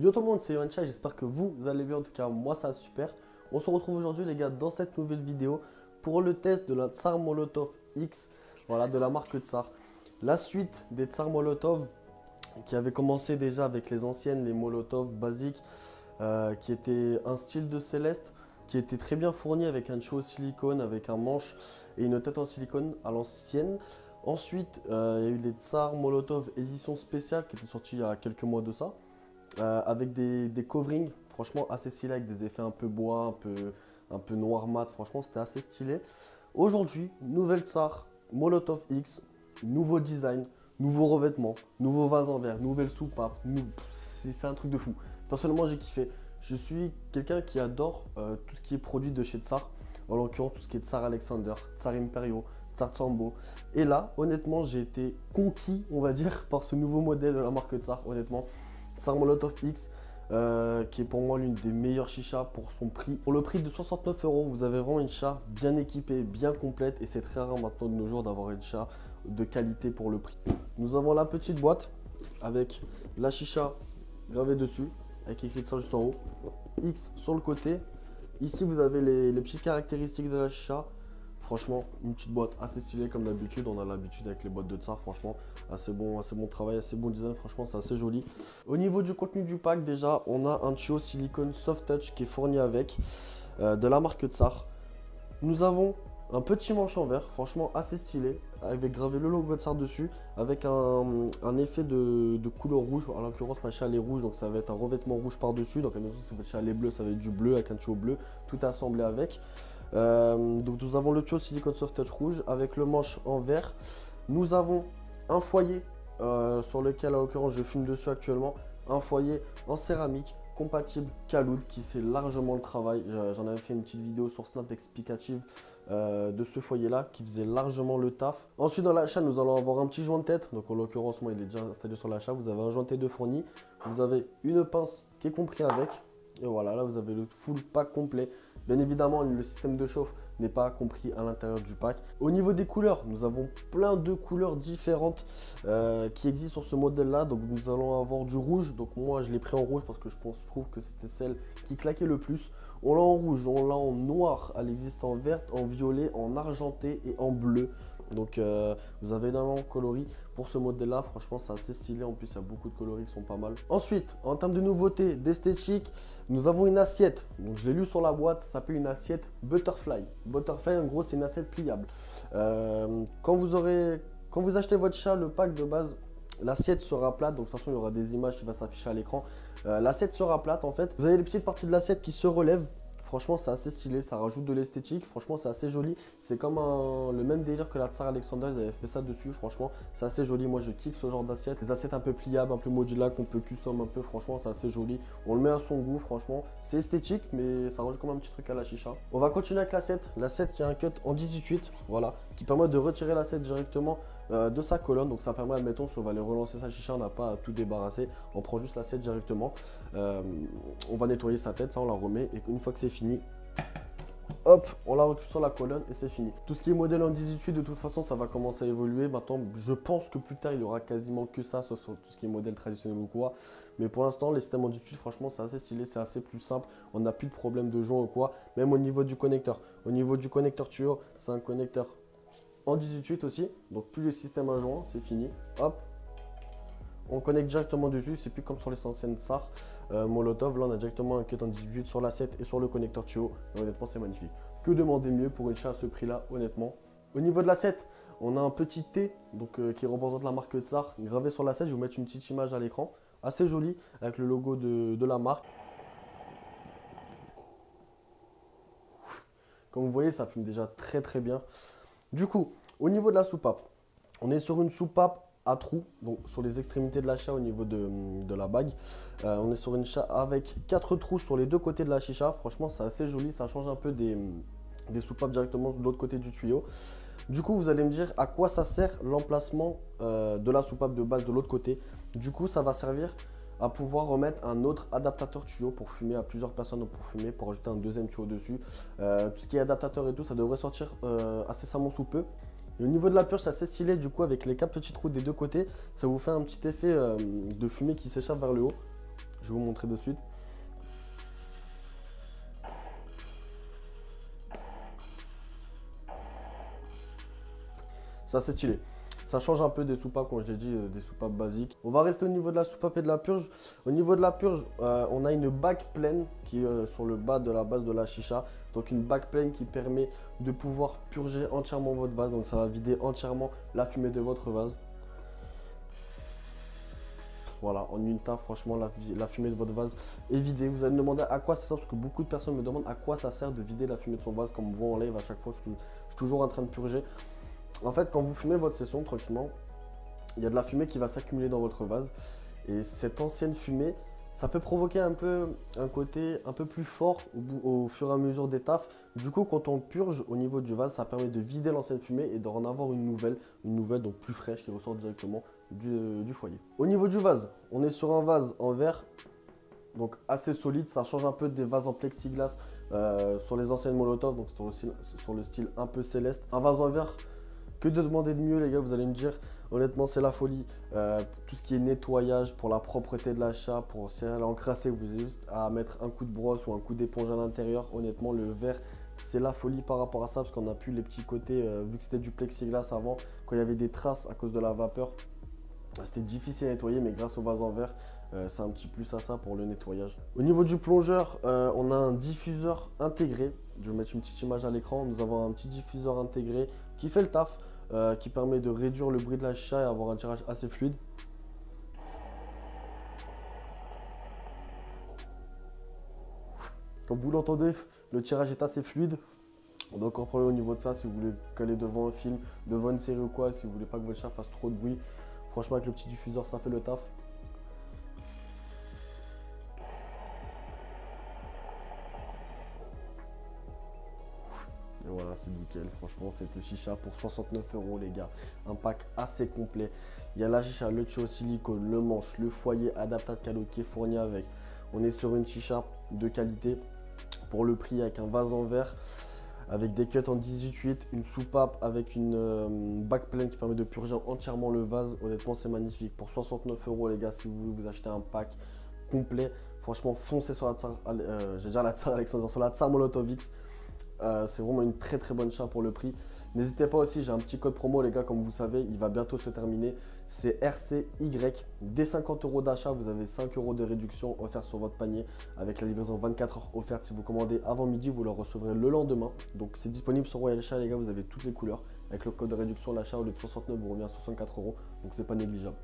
Yo tout le monde, c'est Yoancha, j'espère que vous allez bien, en tout cas moi ça va super. On se retrouve aujourd'hui les gars dans cette nouvelle vidéo pour le test de la Tsar Molotov X, voilà, de la marque Tsar. La suite des Tsar Molotov qui avait commencé déjà avec les anciennes, les Molotov basiques, qui étaient un style de céleste, qui était très bien fourni avec un show silicone, avec un manche et une tête en silicone à l'ancienne. Ensuite, il y a eu les Tsar Molotov édition spéciale qui étaient sortis il y a quelques mois de ça. Avec des coverings, franchement assez stylé, avec des effets un peu bois, un peu noir mat, franchement c'était assez stylé. Aujourd'hui, nouvelle Tsar Molotov X, nouveau design, nouveau revêtement, nouveau vase en verre, nouvelle soupape, c'est un truc de fou. Personnellement j'ai kiffé, je suis quelqu'un qui adore tout ce qui est produit de chez Tsar, en l'occurrence tout ce qui est Tsar Alexander, Tsar Imperio, Tsar Sambo. Et là, honnêtement, j'ai été conquis, on va dire, par ce nouveau modèle de la marque Tsar, honnêtement. Tsar Molotov X, qui est pour moi l'une des meilleures chichas pour son prix. Pour le prix de 69 €, vous avez vraiment une chicha bien équipée, bien complète. Et c'est très rare maintenant de nos jours d'avoir une chicha de qualité pour le prix. Nous avons la petite boîte avec la chicha gravée dessus, avec écrit ça juste en haut. X sur le côté. Ici, vous avez les petites caractéristiques de la chicha. Franchement, une petite boîte assez stylée comme d'habitude. On a l'habitude avec les boîtes de Tsar, franchement, assez bon travail, assez bon design, franchement, c'est assez joli. Au niveau du contenu du pack, déjà, on a un tuyau silicone soft touch qui est fourni avec, de la marque Tsar. Nous avons un petit manche en verre, franchement assez stylé, avec gravé le logo Tsar dessus, avec un effet de couleur rouge. En l'occurrence, ma chicha est rouge, donc ça va être un revêtement rouge par-dessus. Donc, si votre chicha est bleu, ça va être du bleu avec un tuyau bleu, tout assemblé avec. Donc nous avons le tuyau silicone soft touch rouge avec le manche en verre. Nous avons un foyer sur lequel en l'occurrence je fume dessus actuellement. Un foyer en céramique compatible Kaloud qui fait largement le travail. J'en avais fait une petite vidéo sur Snap explicative de ce foyer là qui faisait largement le taf. Ensuite dans l'achat nous allons avoir un petit joint de tête. Donc en l'occurrence moi il est déjà installé sur l'achat. Vous avez un joint de tête de fourni. Vous avez une pince qui est compris avec. Et voilà, là vous avez le full pack complet. Bien évidemment, le système de chauffe n'est pas compris à l'intérieur du pack. Au niveau des couleurs, nous avons plein de couleurs différentes qui existent sur ce modèle-là. Donc nous allons avoir du rouge. Donc moi, je l'ai pris en rouge parce que je trouve que c'était celle qui claquait le plus. On l'a en rouge, on l'a en noir, elle existe en verte, en violet, en argenté et en bleu. Donc vous avez énormément de coloris pour ce modèle là, franchement c'est assez stylé, en plus il y a beaucoup de coloris qui sont pas mal. Ensuite en termes de nouveautés, d'esthétique, nous avons une assiette, donc je l'ai lu sur la boîte, ça s'appelle une assiette Butterfly. Butterfly en gros c'est une assiette pliable. Quand vous achetez votre chat, le pack de base, l'assiette sera plate, donc de toute façon il y aura des images qui vont s'afficher à l'écran. L'assiette sera plate en fait, vous avez les petites parties de l'assiette qui se relèvent. Franchement, c'est assez stylé, ça rajoute de l'esthétique. Franchement, c'est assez joli. C'est comme le même délire que la Tsar Alexander, ils avaient fait ça dessus. Franchement, c'est assez joli. Moi, je kiffe ce genre d'assiette. Des assiettes un peu pliables, un peu modulaires, qu'on peut custom un peu. Franchement, c'est assez joli. On le met à son goût, franchement. C'est esthétique, mais ça rajoute comme un petit truc à la chicha. On va continuer avec l'assiette. L'assiette qui a un cut en 18/8, voilà, qui permet de retirer l'assiette directement de sa colonne. Donc, ça permet, admettons, si on va aller relancer sa chicha, on n'a pas à tout débarrasser. On prend juste l'assiette directement. On va nettoyer sa tête, ça, on la remet. Et une fois que c'est fini, hop, on la recule sur la colonne et c'est fini. Tout ce qui est modèle en 18/8, de toute façon, ça va commencer à évoluer. Maintenant, je pense que plus tard, il y aura quasiment que ça, sauf sur tout ce qui est modèle traditionnel ou quoi. Mais pour l'instant, les systèmes en 18/8, franchement, c'est assez stylé, c'est assez plus simple. On n'a plus de problème de joint ou quoi. Même au niveau du connecteur. Au niveau du connecteur tuyau, c'est un connecteur en 18/8 aussi. Donc, plus le système à joint, c'est fini. Hop. On connecte directement dessus, c'est plus comme sur les anciennes Tsar Molotov. Là, on a directement un cut en 18 sur l'assiette et sur le connecteur tuyau. Et honnêtement, c'est magnifique. Que demander mieux pour une chicha à ce prix-là, honnêtement. Au niveau de l'assiette, on a un petit T donc, qui représente la marque Tsar gravé sur l'assiette. Je vais vous mettre une petite image à l'écran, assez jolie, avec le logo de la marque. Comme vous voyez, ça fume déjà très très bien. Du coup, au niveau de la soupape, on est sur une soupape à trous, donc sur les extrémités de la chicha au niveau de la bague. On est sur une chicha avec 4 trous sur les deux côtés de la chicha. Franchement, c'est assez joli, ça change un peu des soupapes directement de l'autre côté du tuyau. Du coup, vous allez me dire à quoi ça sert l'emplacement de la soupape de base de l'autre côté. Du coup, ça va servir à pouvoir remettre un autre adaptateur tuyau pour fumer à plusieurs personnes, pour fumer, pour ajouter un deuxième tuyau dessus. Tout ce qui est adaptateur et tout, ça devrait sortir incessamment sous peu. Et au niveau de la purge, c'est assez stylé, du coup avec les 4 petits trous des deux côtés, ça vous fait un petit effet de fumée qui s'échappe vers le haut. Je vais vous montrer de suite. Ça, c'est stylé. Ça change un peu des soupapes, comme je l'ai dit, des soupapes basiques. On va rester au niveau de la soupape et de la purge. Au niveau de la purge, on a une bague pleine qui est sur le bas de la base de la chicha. Donc une bague pleine qui permet de pouvoir purger entièrement votre vase. Donc ça va vider entièrement la fumée de votre vase. Voilà, en une taf, franchement, la fumée de votre vase est vidée. Vous allez me demander à quoi ça sert, parce que beaucoup de personnes me demandent à quoi ça sert de vider la fumée de son vase. Comme vous voyez en live, à chaque fois, je suis toujours en train de purger. En fait, quand vous fumez votre session tranquillement, il y a de la fumée qui va s'accumuler dans votre vase. Et cette ancienne fumée, ça peut provoquer un peu un côté un peu plus fort au fur et à mesure des tafs. Du coup, quand on purge au niveau du vase, ça permet de vider l'ancienne fumée et d'en avoir une nouvelle donc plus fraîche qui ressort directement du foyer. Au niveau du vase, on est sur un vase en verre, donc assez solide. Ça change un peu des vases en plexiglas sur les anciennes Molotov, donc sur le style un peu céleste. Un vase en verre, que de demander de mieux les gars, vous allez me dire. Honnêtement, c'est la folie. Tout ce qui est nettoyage pour la propreté de l'achat, pour si elle est encrassée, vous avez juste à mettre un coup de brosse ou un coup d'éponge à l'intérieur. Honnêtement, le verre, c'est la folie par rapport à ça, parce qu'on a plus les petits côtés, vu que c'était du plexiglas avant, quand il y avait des traces à cause de la vapeur, c'était difficile à nettoyer, mais grâce au vase en verre, c'est un petit plus à ça pour le nettoyage. Au niveau du plongeur, on a un diffuseur intégré. Je vais mettre une petite image à l'écran. Nous avons un petit diffuseur intégré qui fait le taf, qui permet de réduire le bruit de la chicha et avoir un tirage assez fluide. Comme vous l'entendez, le tirage est assez fluide. On doit encore parler au niveau de ça si vous voulez coller devant un film, devant une série ou quoi, si vous voulez pas que votre chat fasse trop de bruit. Franchement, avec le petit diffuseur, ça fait le taf. Et voilà, c'est nickel. Franchement, cette chicha pour 69 € les gars. Un pack assez complet. Il y a la chicha, le tuyau silicone, le manche, le foyer adaptable cadeau qui est fourni avec. On est sur une chicha de qualité pour le prix avec un vase en verre, avec des cuts en 18/8, une soupape avec une bague pleine qui permet de purger entièrement le vase. Honnêtement, c'est magnifique. Pour 69 € les gars, si vous voulez vous acheter un pack complet, franchement, foncez sur la Tsar, j'ai déjà la Tsar Alexander, sur la Tsar Molotov X. C'est vraiment une très très bonne chicha pour le prix. N'hésitez pas aussi, j'ai un petit code promo les gars, comme vous savez, il va bientôt se terminer. C'est RCY. Dès 50 € d'achat, vous avez 5 € de réduction offerte sur votre panier avec la livraison 24 heures offerte. Si vous commandez avant midi, vous le recevrez le lendemain. Donc c'est disponible sur Royal Chat les gars, vous avez toutes les couleurs. Avec le code de réduction, l'achat au lieu de 69 vous revient à 64 €. Donc c'est pas négligeable.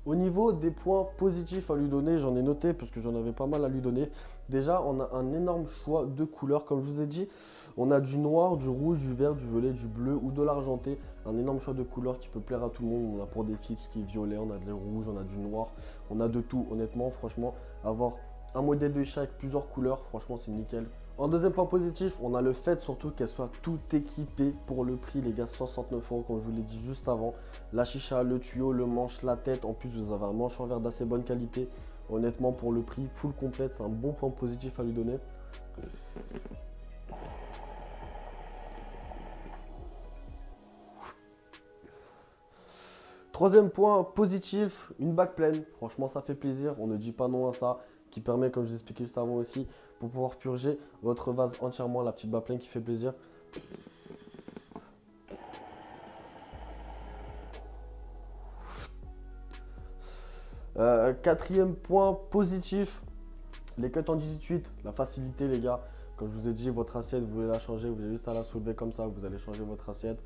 Au niveau des points positifs à lui donner, j'en ai noté parce que j'en avais pas mal à lui donner. Déjà, on a un énorme choix de couleurs. Comme je vous ai dit, on a du noir, du rouge, du vert, du violet, du bleu ou de l'argenté. Un énorme choix de couleurs qui peut plaire à tout le monde. On a pour des filles tout ce qui est violet, on a de rouge, on a du noir. On a de tout, honnêtement, franchement. Avoir un modèle de chicha avec plusieurs couleurs, franchement, c'est nickel. En deuxième point positif, on a le fait surtout qu'elle soit tout équipée pour le prix, les gars, 69 € comme je vous l'ai dit juste avant. La chicha, le tuyau, le manche, la tête. En plus, vous avez un manche en verre d'assez bonne qualité. Honnêtement, pour le prix, full complète, c'est un bon point positif à lui donner. Troisième point positif, une bague pleine. Franchement, ça fait plaisir. On ne dit pas non à ça. Qui permet, comme je vous expliquais juste avant aussi, pour pouvoir purger votre vase entièrement. La petite bague pleine qui fait plaisir. Quatrième point positif, les cuts en 18/8, la facilité les gars. Comme je vous ai dit, votre assiette, vous voulez la changer, vous avez juste à la soulever comme ça, vous allez changer votre assiette.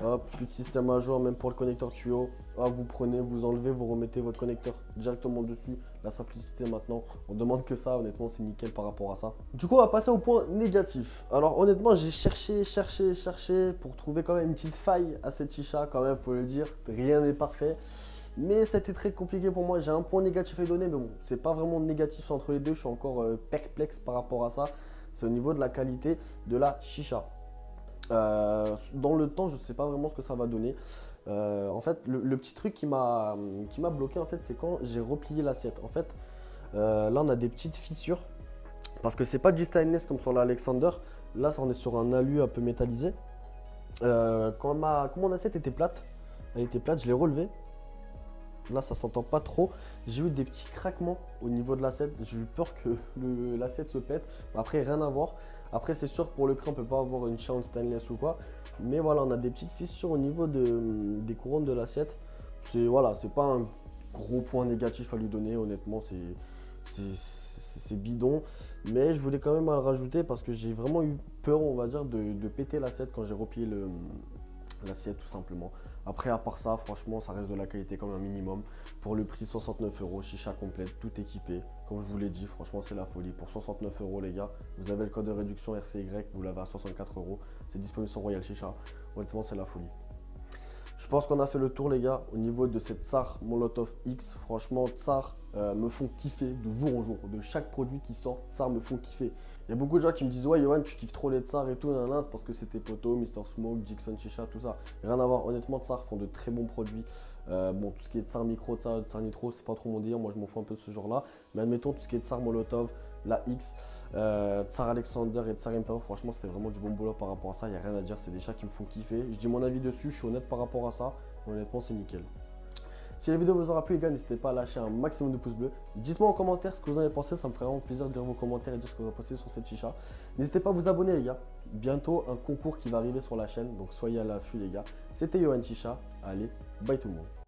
Hop, plus de système à jour, même pour le connecteur tuyau. Hop, vous prenez, vous enlevez, vous remettez votre connecteur directement dessus. La simplicité maintenant, on demande que ça, honnêtement, c'est nickel par rapport à ça. Du coup, on va passer au point négatif. Alors honnêtement, j'ai cherché pour trouver quand même une petite faille à cette chicha, quand même, faut le dire. Rien n'est parfait. Mais c'était très compliqué pour moi. J'ai un point négatif à donner, mais bon, c'est pas vraiment négatif entre les deux. Je suis encore perplexe par rapport à ça. C'est au niveau de la qualité de la chicha. Dans le temps, je ne sais pas vraiment ce que ça va donner. En fait, le petit truc qui m'a bloqué, en fait, c'est quand j'ai replié l'assiette. En fait, là, on a des petites fissures parce que c'est pas du stainless comme sur l'Alexander. Là, on est sur un alu un peu métallisé. Quand mon assiette était plate, elle était plate, je l'ai relevée. Là, ça s'entend pas trop. J'ai eu des petits craquements au niveau de l'assiette. J'ai eu peur que l'assiette se pète. Après, rien à voir. Après, c'est sûr, pour le prix, on peut pas avoir une chaîne stainless ou quoi. Mais voilà, on a des petites fissures au niveau des couronnes de l'assiette. Voilà, c'est pas un gros point négatif à lui donner. Honnêtement, c'est bidon. Mais je voulais quand même le rajouter parce que j'ai vraiment eu peur, on va dire, de péter l'assiette quand j'ai replié l'assiette tout simplement. Après, à part ça, franchement, ça reste de la qualité comme un minimum. Pour le prix 69 €, chicha complète, tout équipé. Comme je vous l'ai dit, franchement, c'est la folie. Pour 69 € les gars, vous avez le code de réduction RCY, vous l'avez à 64 €. C'est disponible sur Royal Chicha. Honnêtement, c'est la folie. Je pense qu'on a fait le tour les gars au niveau de cette Tsar Molotov X. Franchement, Tsar me font kiffer de jour en jour. De chaque produit qui sort, Tsar me font kiffer. Il y a beaucoup de gens qui me disent ouais Yoann, tu kiffes trop les Tsar et tout. C'est parce que c'était Poto, Mister Smoke, Jixon Chicha, tout ça. Rien à voir. Honnêtement, Tsar font de très bons produits. Bon, tout ce qui est Tsar Micro, Tsar Nitro, c'est pas trop mon délire. Moi, je m'en fous un peu de ce genre-là. Mais admettons, tout ce qui est Tsar Molotov, la X, Tsar Alexander et Tsar Emperor, franchement, c'était vraiment du bon boulot par rapport à ça. Il n'y a rien à dire. C'est des chats qui me font kiffer. Je dis mon avis dessus. Je suis honnête par rapport à ça. Honnêtement, c'est nickel. Si la vidéo vous aura plu les gars, n'hésitez pas à lâcher un maximum de pouces bleus. Dites-moi en commentaire ce que vous en avez pensé, ça me ferait vraiment plaisir de lire vos commentaires et de dire ce que vous en pensez sur cette chicha. N'hésitez pas à vous abonner les gars. Bientôt un concours qui va arriver sur la chaîne, donc soyez à l'affût les gars. C'était Yoann Chicha, allez, bye tout le monde.